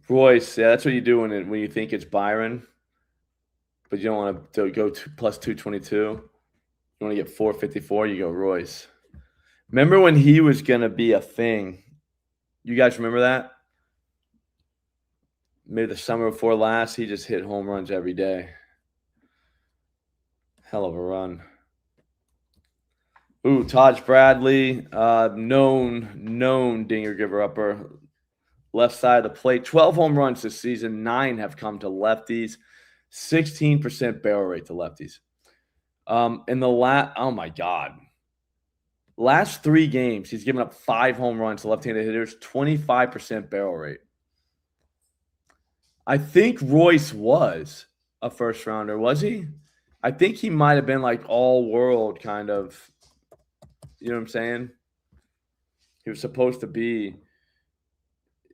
Royce, yeah, that's what you do when you think it's Byron, but you don't want to go plus 222. You want to get 454, you go Royce. Remember when he was going to be a thing? You guys remember that? Maybe the summer before last, he just hit home runs every day. Hell of a run. Ooh, Taj Bradley, known dinger giver upper. Left side of the plate. 12 home runs this season. 9 have come to lefties. 16% barrel rate to lefties. In the oh my God. Last 3 games, he's given up 5 home runs to left-handed hitters. 25% barrel rate. I think Royce was a first rounder, was he? I think he might have been like all world kind of. You know what I'm saying? He was supposed to be,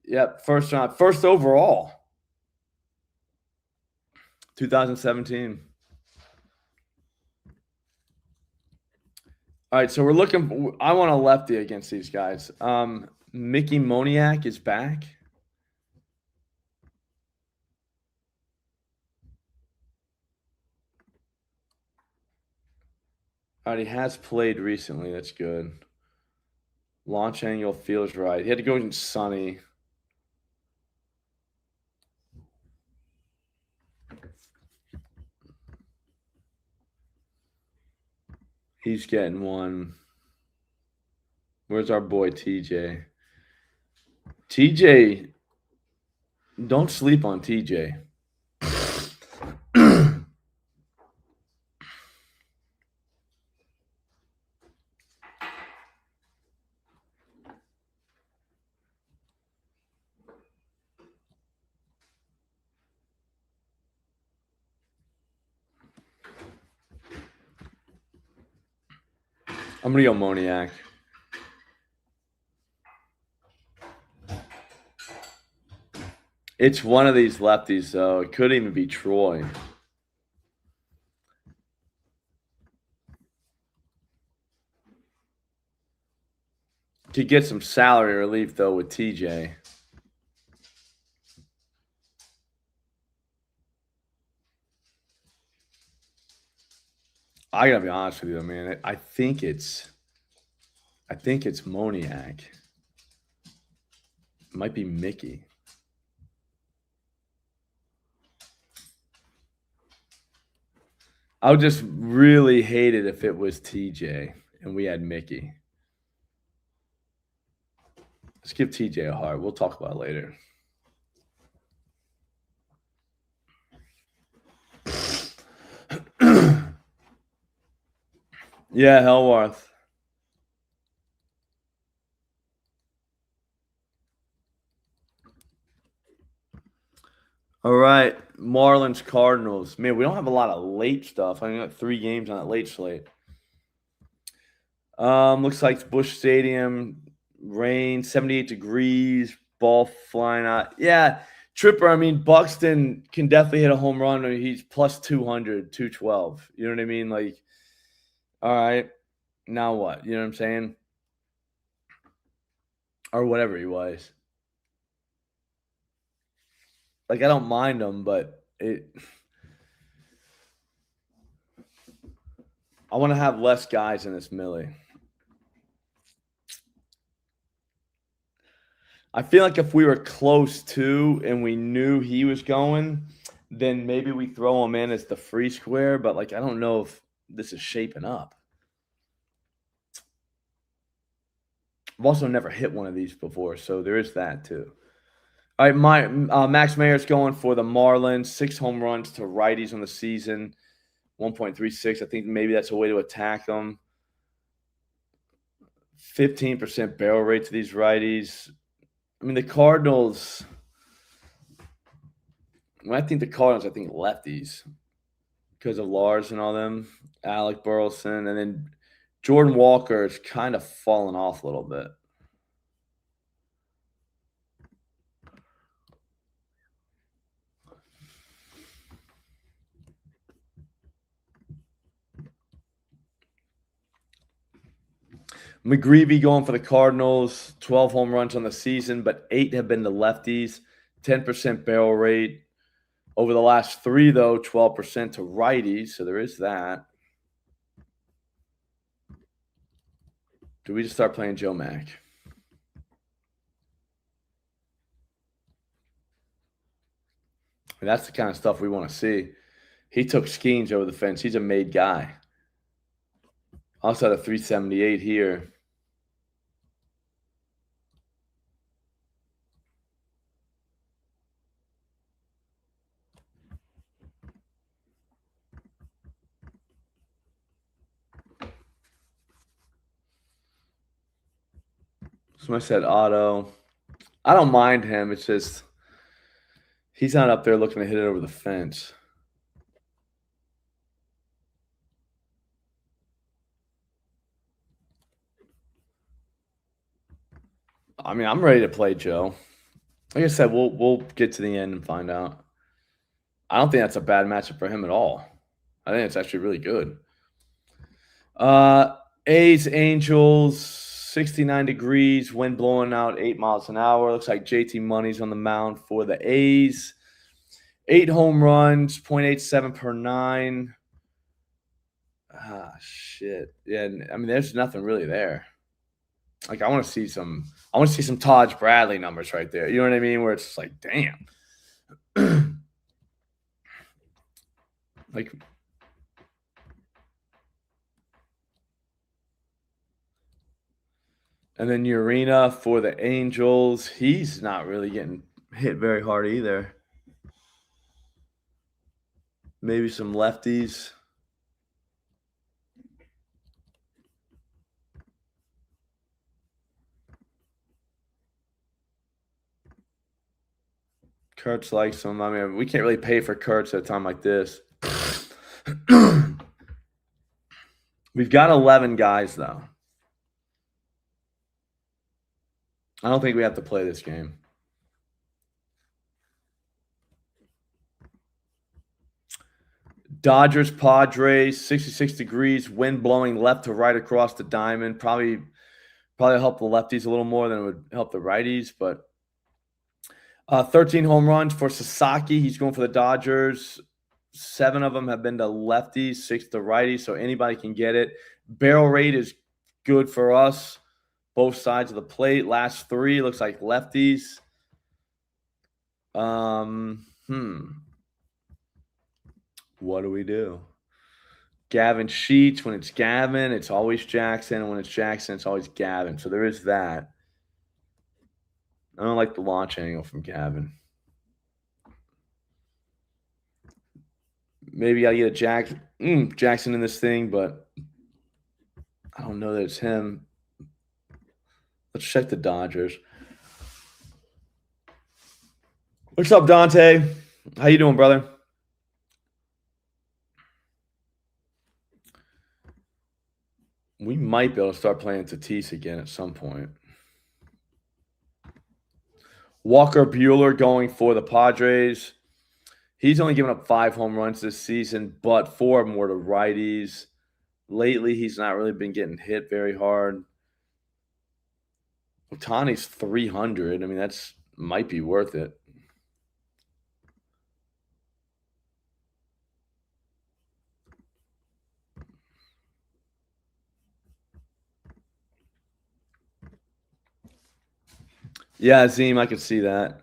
yep, first round, first overall, 2017. All right, so we're looking. I want a lefty against these guys. Mickey Moniak is back. All right, he has played recently. That's good. Launch angle feels right. He had to go in sunny. He's getting one. Where's our boy TJ? TJ, don't sleep on TJ. I'm going to go Moniak. It's one of these lefties, though. It could even be Troy. Could get some salary relief, though, with TJ. I gotta be honest with you, man. I think it's Moniak. It might be Mickey. I would just really hate it if it was TJ and we had Mickey. Let's give TJ a heart. We'll talk about it later. Yeah, Hellworth. All right, Marlins Cardinals. Man, we don't have a lot of late stuff. I got 3 games on that late slate. Looks like it's Busch Stadium. Rain, 78 degrees. Ball flying out. Yeah, Tripper. I mean, Buxton can definitely hit a home run. I mean, he's plus 200, 212. You know what I mean? Like, all right, now what? You know what I'm saying? Or whatever he was. Like, I don't mind him, but I want to have less guys in this Millie. I feel like if we were close to and we knew he was going, then maybe we throw him in as the free square. But like, I don't know if this is shaping up. I've also never hit one of these before, so there is that too. All right, Max Mayer's going for the Marlins. 6 home runs to righties on the season, 1.36. I think maybe that's a way to attack them. 15% barrel rate to these righties. I mean, the Cardinals. When I think the Cardinals, I think lefties because of Lars and all them, Alec Burleson, and then Jordan Walker is kind of fallen off a little bit. McGreevy going for the Cardinals, 12 home runs on the season, but 8 have been to lefties, 10% barrel rate. Over the last 3, though, 12% to righties, so there is that. Do we just start playing Joe Mack? And that's the kind of stuff we want to see. He took Skeens over the fence. He's a made guy. Also had a 378 here. Somebody said Otto. I don't mind him. It's just he's not up there looking to hit it over the fence. I mean, I'm ready to play Joe. Like I said, we'll get to the end and find out. I don't think that's a bad matchup for him at all. I think it's actually really good. Uh, A's Angels, 69 degrees, wind blowing out 8 miles an hour. Looks like JT Money's on the mound for the A's. 8 home runs, 0.87 per 9. Ah, shit. Yeah, I mean, there's nothing really there. Like, I want to see some Taj Bradley numbers right there. You know what I mean? Where it's just like, damn. Like, and then Urena for the Angels. He's not really getting hit very hard either. Maybe some lefties. Kurtz likes him. I mean, we can't really pay for Kurtz at a time like this. We've got 11 guys, though. I don't think we have to play this game. Dodgers, Padres, 66 degrees, wind blowing left to right across the diamond. Probably help the lefties a little more than it would help the righties, but 13 home runs for Sasaki. He's going for the Dodgers. 7 of them have been to lefties, 6 to righties, so anybody can get it. Barrel rate is good for us, both sides of the plate. Last 3 looks like lefties. What do we do? Gavin Sheets. When it's Gavin, it's always Jackson. And when it's Jackson, it's always Gavin. So there is that. I don't like the launch angle from Gavin. Maybe I get a Jackson in this thing, but I don't know that it's him. Let's check the Dodgers. What's up, Dante? How you doing, brother? We might be able to start playing Tatis again at some point. Walker Buehler going for the Padres. He's only given up 5 home runs this season, but 4 of them were to righties. Lately, he's not really been getting hit very hard. Ohtani's 300. I mean, that's might be worth it. Yeah, Zim, I could see that.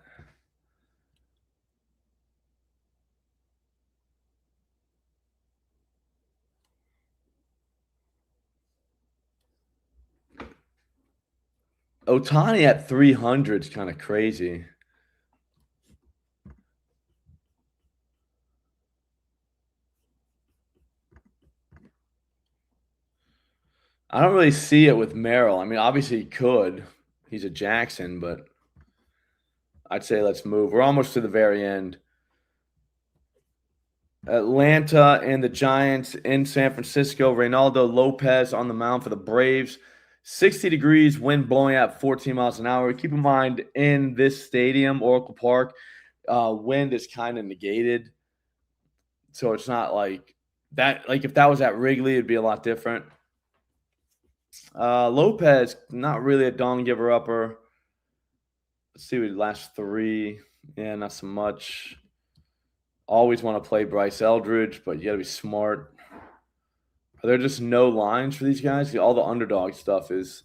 Ohtani at 300 is kind of crazy. I don't really see it with Merrill. I mean, obviously he could. He's a Jackson, but I'd say let's move. We're almost to the very end. Atlanta and the Giants in San Francisco. Reynaldo Lopez on the mound for the Braves. 60 degrees, wind blowing at 14 miles an hour. Keep in mind, in this stadium, Oracle Park, wind is kind of negated. So it's not like that. Like if that was at Wrigley, it'd be a lot different. Lopez, not really a dong giver upper. Let's see what the last 3. Yeah, not so much. Always want to play Bryce Eldridge, but you got to be smart. Are there just no lines for these guys? All the underdog stuff is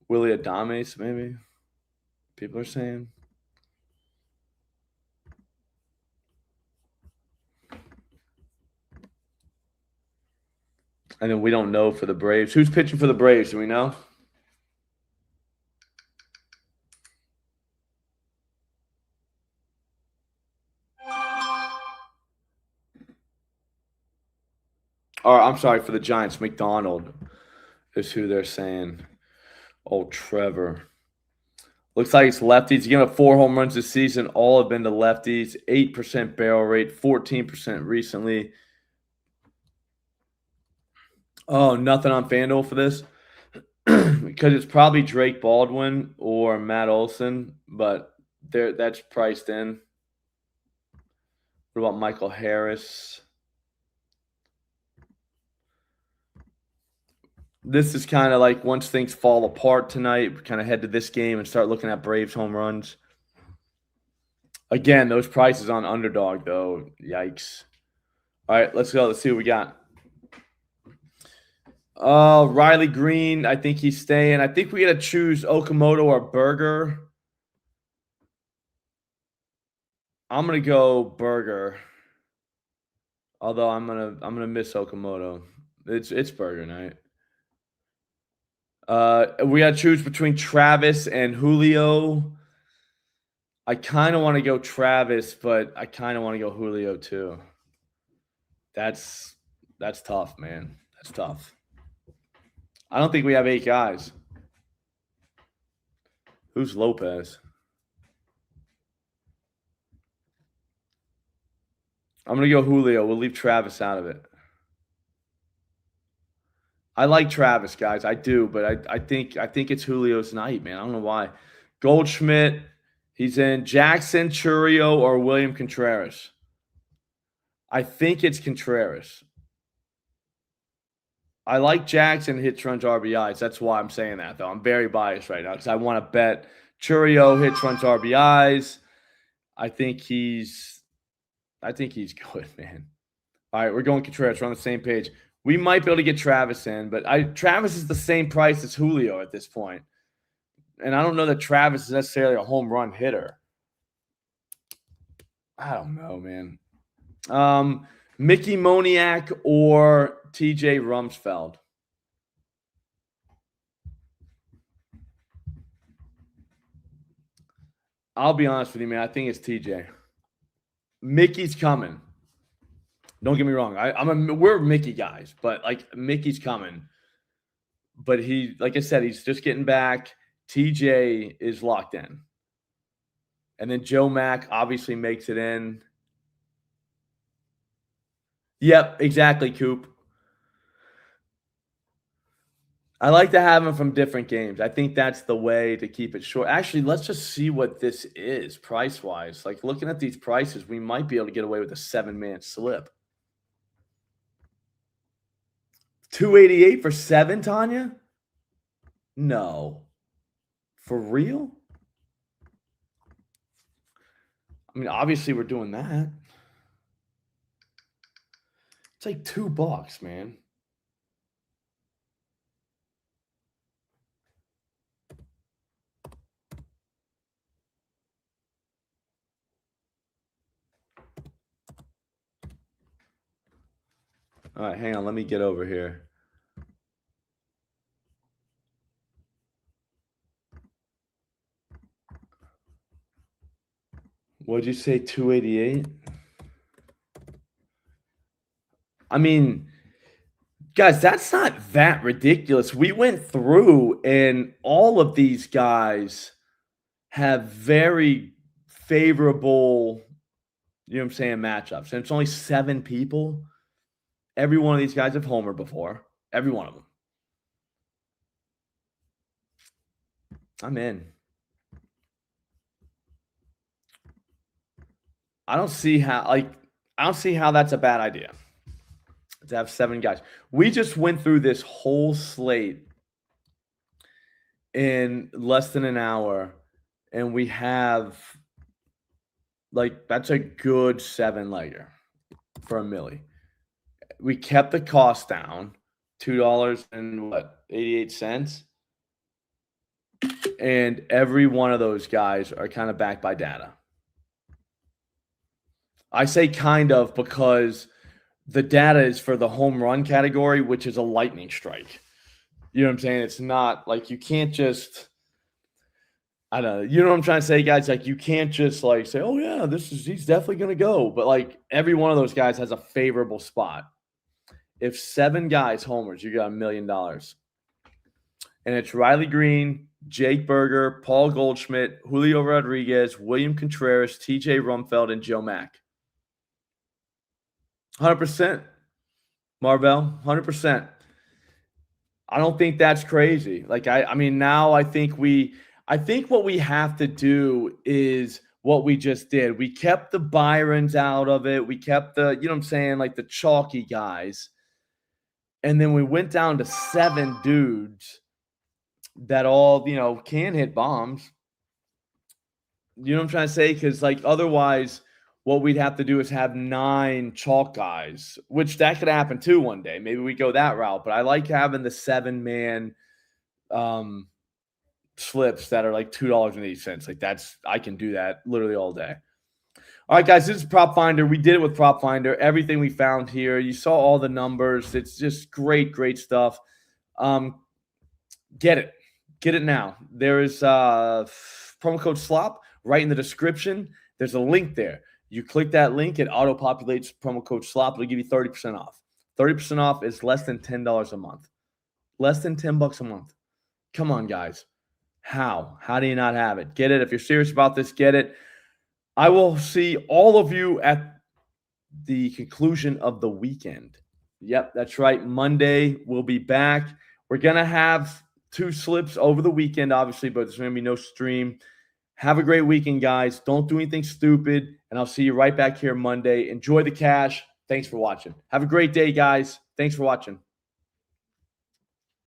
Willie Adames, maybe people are saying. And then we don't know for the Braves. Who's pitching for the Braves? Do we know? Or I'm sorry, for the Giants, McDonald is who they're saying. Oh, Trevor. Looks like it's lefties. He's given up 4 home runs this season. All have been to lefties. 8% barrel rate, 14% recently. Oh, nothing on FanDuel for this? because it's probably Drake Baldwin or Matt Olson, but that's priced in. What about Michael Harris? This is kind of like once things fall apart tonight, we kind of head to this game and start looking at Braves home runs. Again, those prices on underdog, though. Yikes. All right, let's go. Let's see what we got. Riley Green, I think he's staying. I think we got to choose Okamoto or Berger. I'm going to go Berger. Although I'm gonna miss Okamoto. It's Berger night. We got to choose between Travis and Julio. I kind of want to go Travis, but I kind of want to go Julio too. That's tough, man. That's tough. I don't think we have 8 guys. Who's Lopez? I'm going to go Julio. We'll leave Travis out of it. I like Travis, guys. I do, but I think it's Julio's night, man. I don't know why. Goldschmidt, he's in Jackson, Churio, or William Contreras. I think it's Contreras. I like Jackson hits, runs, RBIs. That's why I'm saying that, though. I'm very biased right now because I want to bet Churio hits, runs, RBIs. I think he's good, man. All right, we're going Contreras. We're on the same page. We might be able to get Travis in, but Travis is the same price as Julio at this point. And I don't know that Travis is necessarily a home run hitter. I don't know, man. Mickey Moniak or TJ Rumsfeld? I'll be honest with you, man. I think it's TJ. Mickey's coming. Don't get me wrong. We're Mickey guys, but like Mickey's coming. But he, like I said, he's just getting back. TJ is locked in. And then Joe Mack obviously makes it in. Yep, exactly, Coop. I like to have them from different games. I think that's the way to keep it short. Actually, let's just see what this is price-wise. Like looking at these prices, we might be able to get away with a 7-man slip. 288 for 7, Tanya? No. For real? I mean, obviously we're doing that. It's like $2, man. All right, hang on. Let me get over here. What'd you say, 288? I mean, guys, that's not that ridiculous. We went through, and all of these guys have very favorable, you know what I'm saying, matchups. And it's only 7 people. Every one of these guys have homered before. Every one of them. I'm in. I don't see how that's a bad idea to have 7 guys. We just went through this whole slate in less than an hour, and we have that's a good 7-legger for a milli. We kept the cost down, $2.88, and every one of those guys are kind of backed by data. I say kind of because the data is for the home run category, which is a lightning strike. You know what I'm saying? It's not like you can't just, I don't know. You know what I'm trying to say, guys? Like you can't just say, oh yeah, he's definitely going to go. But like every one of those guys has a favorable spot. If 7 guys homers, you got $1 million. And it's Riley Green, Jake Berger, Paul Goldschmidt, Julio Rodriguez, William Contreras, TJ Rumfeld, and Joe Mack. 100%. Marvell, 100%. I don't think that's crazy. Like I mean, now I think what we have to do is what we just did. We kept the Byrons out of it. We kept the, you know what I'm saying, like the chalky guys. And then we went down to 7 dudes that all, can hit bombs. You know what I'm trying to say? Because like otherwise, what we'd have to do is have 9 chalk guys, which that could happen too one day. Maybe we go that route. But I like having the 7-man slips that are like $2.80. Like I can do that literally all day. All right, guys, this is Prop Finder. We did it with Prop Finder. Everything we found here, you saw all the numbers. It's just great stuff. Get it now. There is promo code SLOP right in the description. There's a link there. You click that link, it auto populates promo code SLOP. It'll give you 30% off. 30% off is less than $10 a month. Less than $10 a month. Come on, guys. How do you not have it? Get it. If you're serious about this, get it. I will see all of you at the conclusion of the weekend. Yep, that's right. Monday, we'll be back. We're going to have 2 slips over the weekend, obviously, but there's going to be no stream. Have a great weekend, guys. Don't do anything stupid, and I'll see you right back here Monday. Enjoy the cash. Thanks for watching. Have a great day, guys. Thanks for watching.